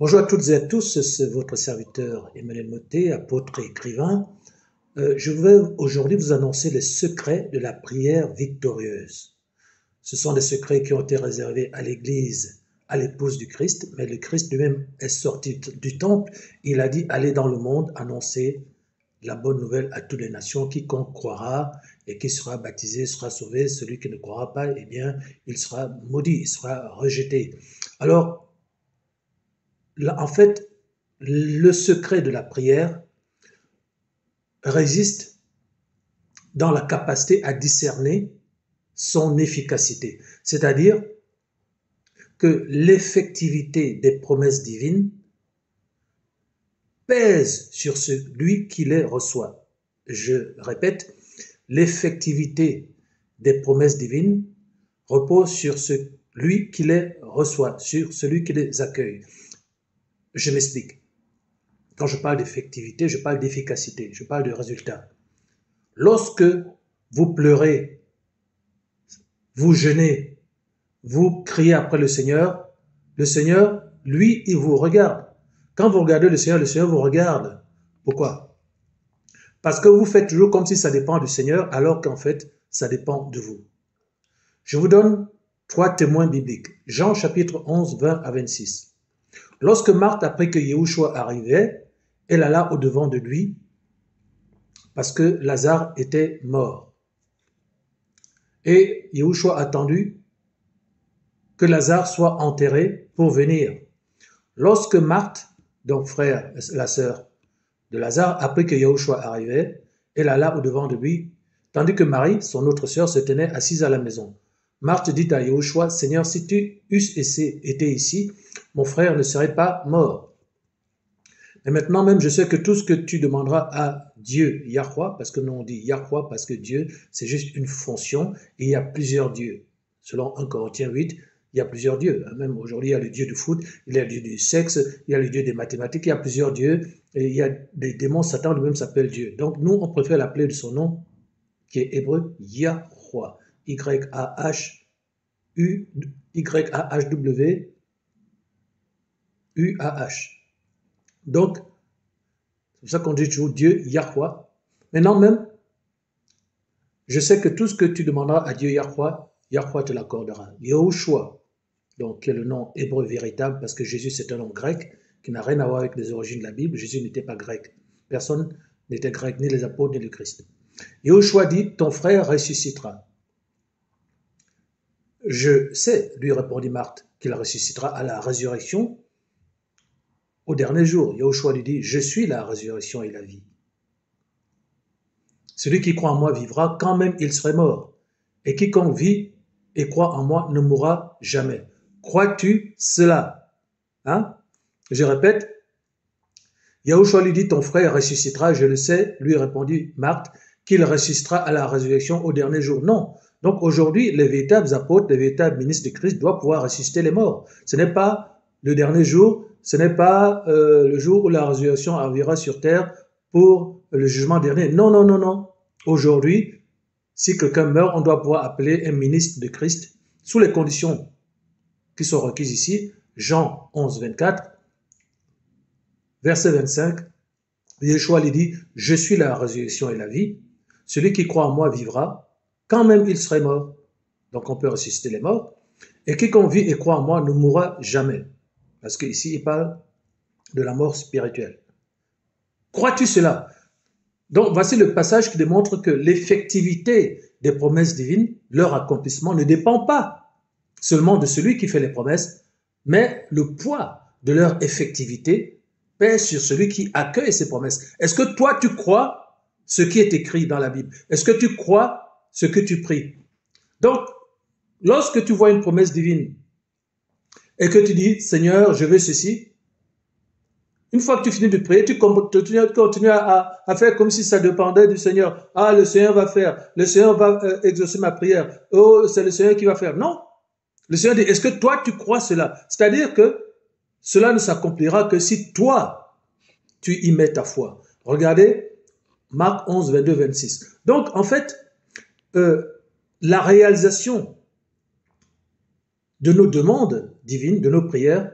Bonjour à toutes et à tous, c'est votre serviteur Emmanuel Motté, apôtre et écrivain. Je vais aujourd'hui vous annoncer les secrets de la prière victorieuse. Ce sont des secrets qui ont été réservés à l'Église, à l'épouse du Christ, mais le Christ lui-même est sorti du temple. Il a dit, allez dans le monde, annoncer la bonne nouvelle à toutes les nations. Quiconque croira et qui sera baptisé sera sauvé. Celui qui ne croira pas, eh bien, il sera maudit, il sera rejeté. Alors, en fait, le secret de la prière réside dans la capacité à discerner son efficacité. C'est-à-dire que l'effectivité des promesses divines pèse sur celui qui les reçoit. Je répète, l'effectivité des promesses divines repose sur celui qui les reçoit, sur celui qui les accueille. Je m'explique. Quand je parle d'effectivité, je parle d'efficacité, je parle de résultat. Lorsque vous pleurez, vous jeûnez, vous criez après le Seigneur, lui, il vous regarde. Quand vous regardez le Seigneur vous regarde. Pourquoi? Parce que vous faites toujours comme si ça dépend du Seigneur, alors qu'en fait, ça dépend de vous. Je vous donne 3 témoins bibliques. Jean chapitre 11, 20 à 26. Lorsque Marthe apprit que Yahushua arrivait, elle alla au-devant de lui parce que Lazare était mort. Et Yahushua attendu que Lazare soit enterré pour venir. Lorsque Marthe, donc frère, la sœur de Lazare, apprit que Yahushua arrivait, elle alla au-devant de lui, tandis que Marie, son autre sœur, se tenait assise à la maison. Marthe dit à Yahushua, Seigneur, si tu eusses été ici, mon frère ne serait pas mort. Et maintenant même, je sais que tout ce que tu demanderas à Dieu, Yahweh, parce que nous on dit Yahweh, parce que Dieu, c'est juste une fonction, et il y a plusieurs dieux. Selon 1 Corinthiens 8, il y a plusieurs dieux. Même aujourd'hui, il y a le dieu du foot, il y a le dieu du sexe, il y a le dieu des mathématiques, il y a plusieurs dieux, et il y a des démons, Satan lui-même s'appelle Dieu. Donc nous, on préfère l'appeler de son nom, qui est hébreu, Yahweh. Y-A-H-U, Y-A-H-W, U-A-H. Donc, c'est pour ça qu'on dit toujours Dieu, Yahweh. Maintenant même, je sais que tout ce que tu demanderas à Dieu, Yahweh te l'accordera. Yahushua, donc qui est le nom hébreu véritable, parce que Jésus c'est un nom grec, qui n'a rien à voir avec les origines de la Bible. Jésus n'était pas grec. Personne n'était grec, ni les apôtres, ni le Christ. Yahushua dit, ton frère ressuscitera. Je sais, lui répondit Marthe, qu'il ressuscitera à la résurrection au dernier jour. Yahushua lui dit, je suis la résurrection et la vie. Celui qui croit en moi vivra quand même il serait mort. Et quiconque vit et croit en moi ne mourra jamais. Crois-tu cela? Je répète, Yahushua lui dit, ton frère ressuscitera, je le sais, lui répondit Marthe, qu'il ressuscitera à la résurrection au dernier jour. Non. Donc aujourd'hui, les véritables apôtres, les véritables ministres de Christ doivent pouvoir ressusciter les morts. Ce n'est pas le dernier jour, ce n'est pas le jour où la résurrection arrivera sur terre pour le jugement dernier. Non, non, non, non. Aujourd'hui, si quelqu'un meurt, on doit pouvoir appeler un ministre de Christ sous les conditions qui sont requises ici. Jean 11, 24, verset 25, Yeshua lui dit, je suis la résurrection et la vie. Celui qui croit en moi vivra, quand même il serait mort. Donc on peut ressusciter les morts. Et quiconque vit et croit en moi ne mourra jamais. Parce qu'ici, il parle de la mort spirituelle. Crois-tu cela? Donc, voici le passage qui démontre que l'effectivité des promesses divines, leur accomplissement, ne dépend pas seulement de celui qui fait les promesses, mais le poids de leur effectivité pèse sur celui qui accueille ces promesses. Est-ce que toi, tu crois ce qui est écrit dans la Bible? Est-ce que tu crois ce que tu pries? Donc, lorsque tu vois une promesse divine et que tu dis, Seigneur, je veux ceci, une fois que tu finis de prier, tu continues à faire comme si ça dépendait du Seigneur. Ah, le Seigneur va faire. Le Seigneur va exaucer ma prière. Oh, c'est le Seigneur qui va faire. Non. Le Seigneur dit, est-ce que toi, tu crois cela? C'est-à-dire que cela ne s'accomplira que si toi, tu y mets ta foi. Regardez, Marc 11, 22, 26. Donc, en fait, la réalisation de nos demandes divines, de nos prières,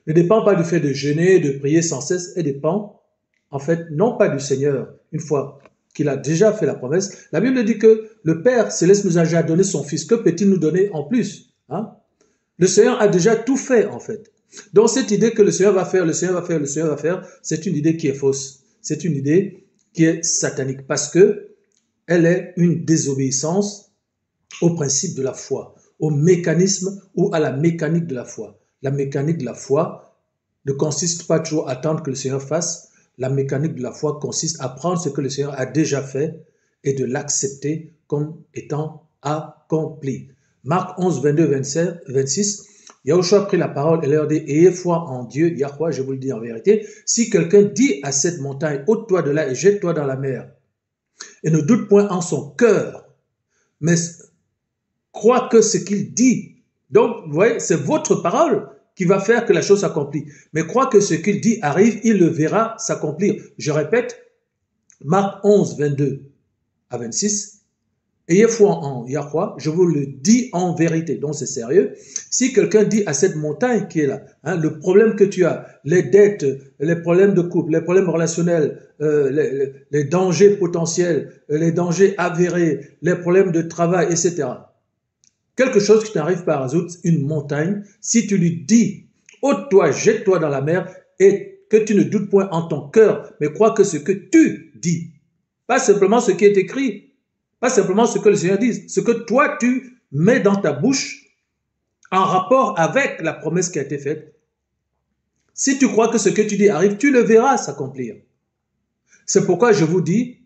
ne dépend pas du fait de jeûner, de prier sans cesse, elle dépend, en fait, non pas du Seigneur, une fois qu'il a déjà fait la promesse. La Bible dit que le Père Céleste nous a déjà donné son Fils. Que peut-il nous donner en plus, hein? Le Seigneur a déjà tout fait, en fait. Donc cette idée que le Seigneur va faire, le Seigneur va faire, le Seigneur va faire, c'est une idée qui est fausse. C'est une idée qui est satanique parce que elle est une désobéissance au principe de la foi, au mécanisme ou à la mécanique de la foi. La mécanique de la foi ne consiste pas toujours à attendre que le Seigneur fasse. La mécanique de la foi consiste à prendre ce que le Seigneur a déjà fait et de l'accepter comme étant accompli. Marc 11, 22, 27, 26, Yahushua a pris la parole et leur dit, ayez foi en Dieu, Yahweh, je vous le dis en vérité, si quelqu'un dit à cette montagne, ôte-toi de là et jette-toi dans la mer, et ne doute point en son cœur, mais croit que ce qu'il dit, donc vous voyez, c'est votre parole qui va faire que la chose s'accomplit, mais croit que ce qu'il dit arrive, il le verra s'accomplir. Je répète, Marc 11, 22 à 26, ayez foi en Yahweh, je vous le dis en vérité, donc c'est sérieux. Si quelqu'un dit à cette montagne qui est là, hein, le problème que tu as, les dettes, les problèmes de couple, les problèmes relationnels, les dangers potentiels, les dangers avérés, les problèmes de travail, etc. Quelque chose qui n'arrive pas à résoudre, une montagne, si tu lui dis, ôte-toi, jette-toi dans la mer, et que tu ne doutes point en ton cœur, mais crois que ce que tu dis, pas simplement ce qui est écrit, pas simplement ce que le Seigneur dit, ce que toi tu mets dans ta bouche en rapport avec la promesse qui a été faite. Si tu crois que ce que tu dis arrive, tu le verras s'accomplir. C'est pourquoi je vous dis,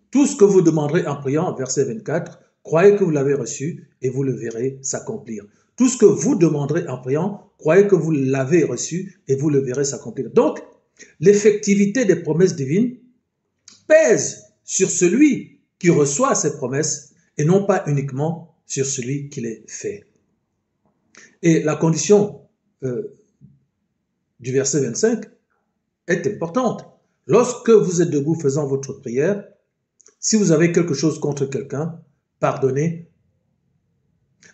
tout ce que vous demanderez en priant, verset 24, croyez que vous l'avez reçu et vous le verrez s'accomplir. Tout ce que vous demanderez en priant, croyez que vous l'avez reçu et vous le verrez s'accomplir. Donc, l'effectivité des promesses divines pèse sur celui qui reçoit ces promesses et non pas uniquement sur celui qui les fait. Et la condition du verset 25 est importante. Lorsque vous êtes debout faisant votre prière, si vous avez quelque chose contre quelqu'un, pardonnez,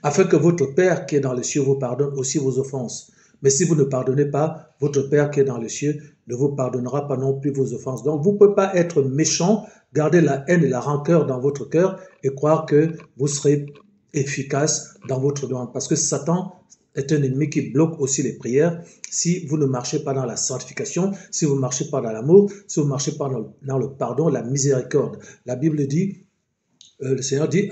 afin que votre Père qui est dans les cieux vous pardonne aussi vos offenses. Mais si vous ne pardonnez pas, votre Père qui est dans les cieux ne vous pardonnera pas non plus vos offenses. Donc vous ne pouvez pas être méchant, garder la haine et la rancœur dans votre cœur et croire que vous serez efficace dans votre demande. Parce que Satan est un ennemi qui bloque aussi les prières si vous ne marchez pas dans la sanctification, si vous ne marchez pas dans l'amour, si vous ne marchez pas dans le pardon, la miséricorde. La Bible dit, le Seigneur dit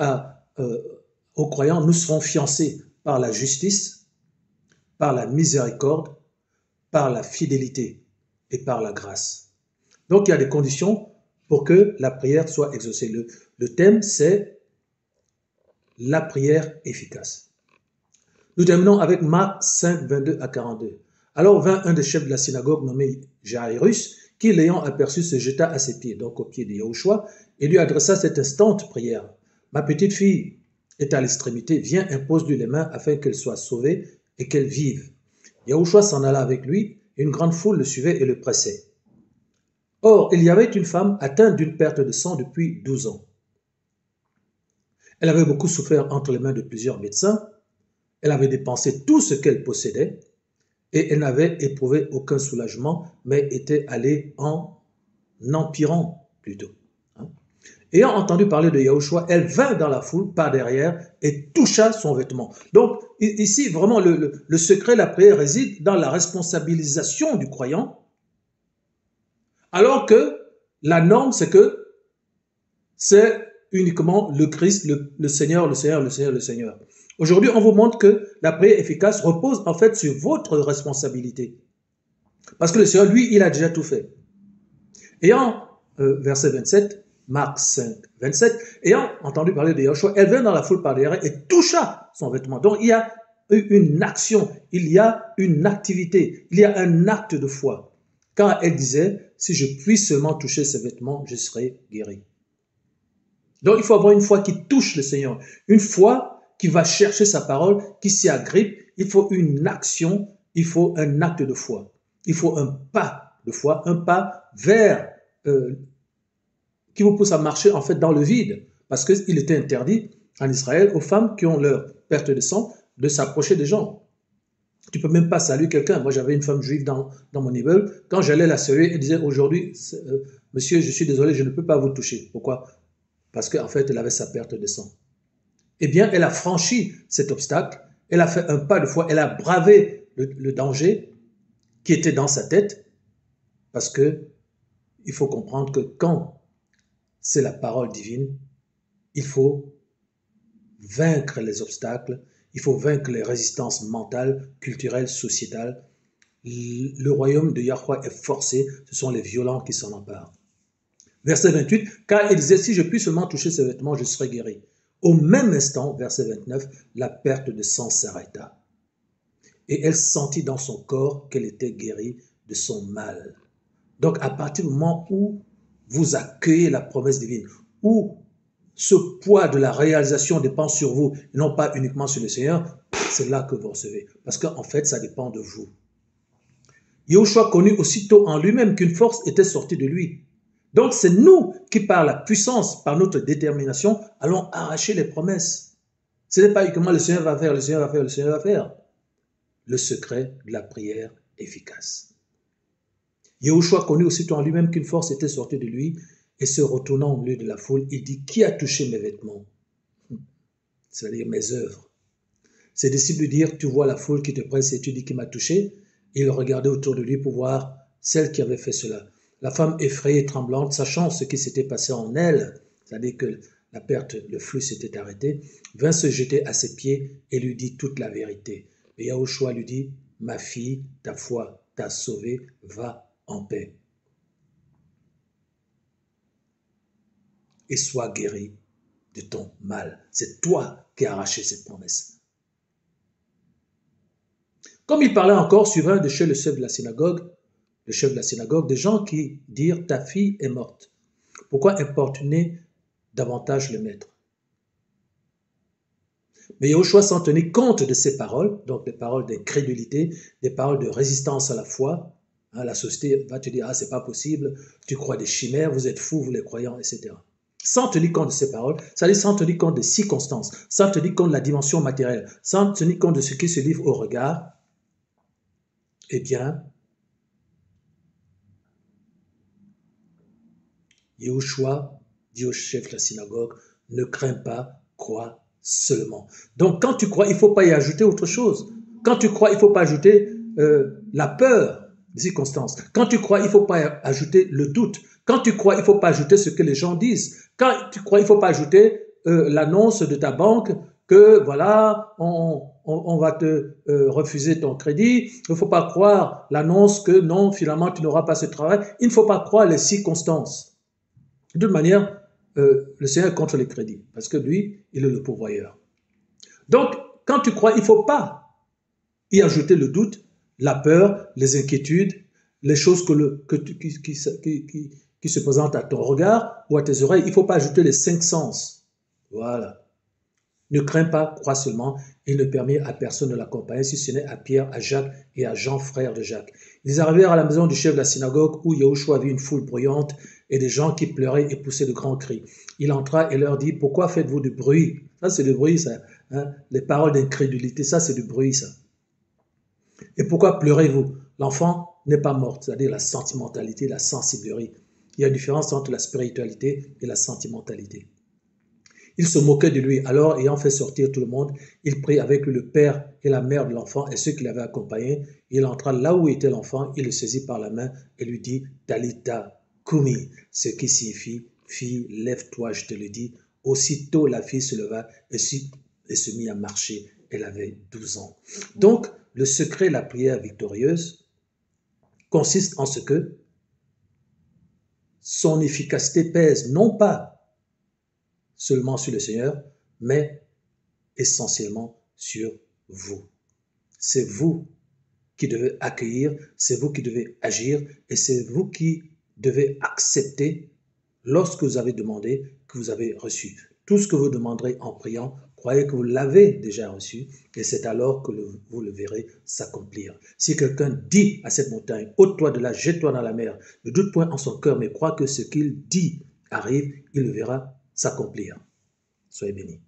aux croyants, nous serons fiancés par la justice, par la miséricorde, par la fidélité et par la grâce. Donc il y a des conditions pour que la prière soit exaucée. Le thème, c'est la prière efficace. Nous terminons avec Marc 5, 22 à 42. Alors vint un des chefs de la synagogue nommé Jairus, qui l'ayant aperçu se jeta à ses pieds, donc aux pieds de Yahushua, et lui adressa cette instante prière. Ma petite fille est à l'extrémité, viens, impose-lui les mains afin qu'elle soit sauvée et qu'elle vive. Yahushua s'en alla avec lui, et une grande foule le suivait et le pressait. Or, il y avait une femme atteinte d'une perte de sang depuis 12 ans. Elle avait beaucoup souffert entre les mains de plusieurs médecins, elle avait dépensé tout ce qu'elle possédait, et elle n'avait éprouvé aucun soulagement, mais était allée en empirant plutôt. Ayant entendu parler de Yahushua, elle vint dans la foule par derrière et toucha son vêtement. Donc ici, vraiment, le secret de la prière réside dans la responsabilisation du croyant, alors que la norme, c'est que c'est uniquement le Christ, le Seigneur, le Seigneur, le Seigneur, le Seigneur. Aujourd'hui, on vous montre que la prière efficace repose en fait sur votre responsabilité. Parce que le Seigneur, lui, il a déjà tout fait. Ayant, verset 27, Marc 5, 27, ayant entendu parler de Yahushua, elle vint dans la foule par derrière et toucha son vêtement. Donc il y a une action, il y a une activité, il y a un acte de foi. Quand elle disait, si je puis seulement toucher ses vêtements, je serai guéri. Donc il faut avoir une foi qui touche le Seigneur, une foi qui va chercher sa parole, qui s'y agrippe. Il faut une action, il faut un acte de foi. Il faut un pas de foi, un pas vers qui vous pousse à marcher en fait dans le vide, parce qu'il était interdit en Israël aux femmes qui ont leur perte de sang de s'approcher des gens. Tu ne peux même pas saluer quelqu'un. Moi, j'avais une femme juive dans mon immeuble. Quand j'allais la saluer, elle disait aujourd'hui, monsieur, je suis désolé, je ne peux pas vous toucher. Pourquoi? Parce qu'en fait, elle avait sa perte de sang. Eh bien, elle a franchi cet obstacle. Elle a fait un pas de foi. Elle a bravé le danger qui était dans sa tête. Parce que il faut comprendre que quand c'est la parole divine, il faut vaincre les obstacles, il faut vaincre les résistances mentales, culturelles, sociétales. Le royaume de Yahweh est forcé, ce sont les violents qui s'en emparent. Verset 28, car il disait, si je puis seulement toucher ses vêtements, je serai guéri. Au même instant, verset 29, la perte de sang s'arrêta. Et elle sentit dans son corps qu'elle était guérie de son mal. Donc, à partir du moment où vous accueillez la promesse divine, où ce poids de la réalisation dépend sur vous, et non pas uniquement sur le Seigneur, c'est là que vous recevez. Parce qu'en fait, ça dépend de vous. Yahushua connut aussitôt en lui-même qu'une force était sortie de lui. Donc, c'est nous qui, par la puissance, par notre détermination, allons arracher les promesses. Ce n'est pas uniquement le Seigneur va faire, le Seigneur va faire, le Seigneur va faire. Le secret de la prière efficace. Yahushua connut aussitôt en lui-même qu'une force était sortie de lui, et se retournant au milieu de la foule, il dit, qui a touché mes vêtements? C'est-à-dire mes œuvres. Ses disciples lui dirent, tu vois la foule qui te presse et tu dis qui m'a touché? Et il regardait autour de lui pour voir celle qui avait fait cela. La femme effrayée et tremblante, sachant ce qui s'était passé en elle, c'est-à-dire que la perte, le flux s'était arrêté, vint se jeter à ses pieds et lui dit toute la vérité. Et Yahushua lui dit, ma fille, ta foi t'a sauvée, va en paix. Et sois guéri de ton mal. C'est toi qui as arraché cette promesse. Comme il parlait encore, suivant de chez le chef de la synagogue, des gens qui dirent, ta fille est morte. Pourquoi importuner davantage le maître? Mais Yahushua s'en tenait compte de ces paroles, donc des paroles d'incrédulité, des paroles de résistance à la foi. La société va te dire, ah, c'est pas possible, tu crois des chimères, vous êtes fous, vous les croyants, etc. Sans tenir compte de ces paroles, c'est-à-dire sans tenir compte des circonstances, sans tenir compte de la dimension matérielle, sans tenir compte de ce qui se livre au regard, eh bien, Yahushua dit au chef de la synagogue, ne crains pas, crois seulement. Donc, quand tu crois, il ne faut pas y ajouter autre chose. Quand tu crois, il ne faut pas ajouter la peur des circonstances. Quand tu crois, il ne faut pas ajouter le doute. Quand tu crois, il ne faut pas ajouter ce que les gens disent. Quand tu crois, il ne faut pas ajouter l'annonce de ta banque que, voilà, on va te refuser ton crédit. Il ne faut pas croire l'annonce que, non, finalement, tu n'auras pas ce travail. Il ne faut pas croire les circonstances. De toute manière, le Seigneur est contre les crédits, parce que lui, il est le pourvoyeur. Donc, quand tu crois, il ne faut pas y ajouter le doute, la peur, les inquiétudes, les choses qui se présentent à ton regard ou à tes oreilles. Il ne faut pas ajouter les 5 sens. Voilà. Ne crains pas, crois seulement. Il ne permet à personne de l'accompagner, si ce n'est à Pierre, à Jacques et à Jean, frère de Jacques. Ils arrivèrent à la maison du chef de la synagogue où Yahushua vit une foule bruyante et des gens qui pleuraient et poussaient de grands cris. Il entra et leur dit, pourquoi faites-vous du bruit? Ça, c'est du bruit, ça. Hein? Les paroles d'incrédulité, ça, c'est du bruit, ça. Et pourquoi pleurez-vous? L'enfant n'est pas mort, c'est-à-dire la sentimentalité, la sensiblerie. Il y a une différence entre la spiritualité et la sentimentalité. Il se moquait de lui. Alors, ayant fait sortir tout le monde, il prit avec lui le père et la mère de l'enfant et ceux qui l'avaient accompagné. Il entra là où était l'enfant, il le saisit par la main et lui dit, Talita Kumi, ce qui signifie, fille, lève-toi, je te le dis. Aussitôt, la fille se leva et se mit à marcher. Elle avait 12 ans. Donc, le secret de la prière victorieuse consiste en ce que son efficacité pèse non pas seulement sur le Seigneur, mais essentiellement sur vous. C'est vous qui devez accueillir, c'est vous qui devez agir et c'est vous qui devez accepter lorsque vous avez demandé que vous avez reçu. Tout ce que vous demanderez en priant, croyez que vous l'avez déjà reçu et c'est alors que vous le verrez s'accomplir. Si quelqu'un dit à cette montagne, ôte-toi de là, jette-toi dans la mer, ne doute point en son cœur, mais crois que ce qu'il dit arrive, il le verra s'accomplir. Soyez bénis.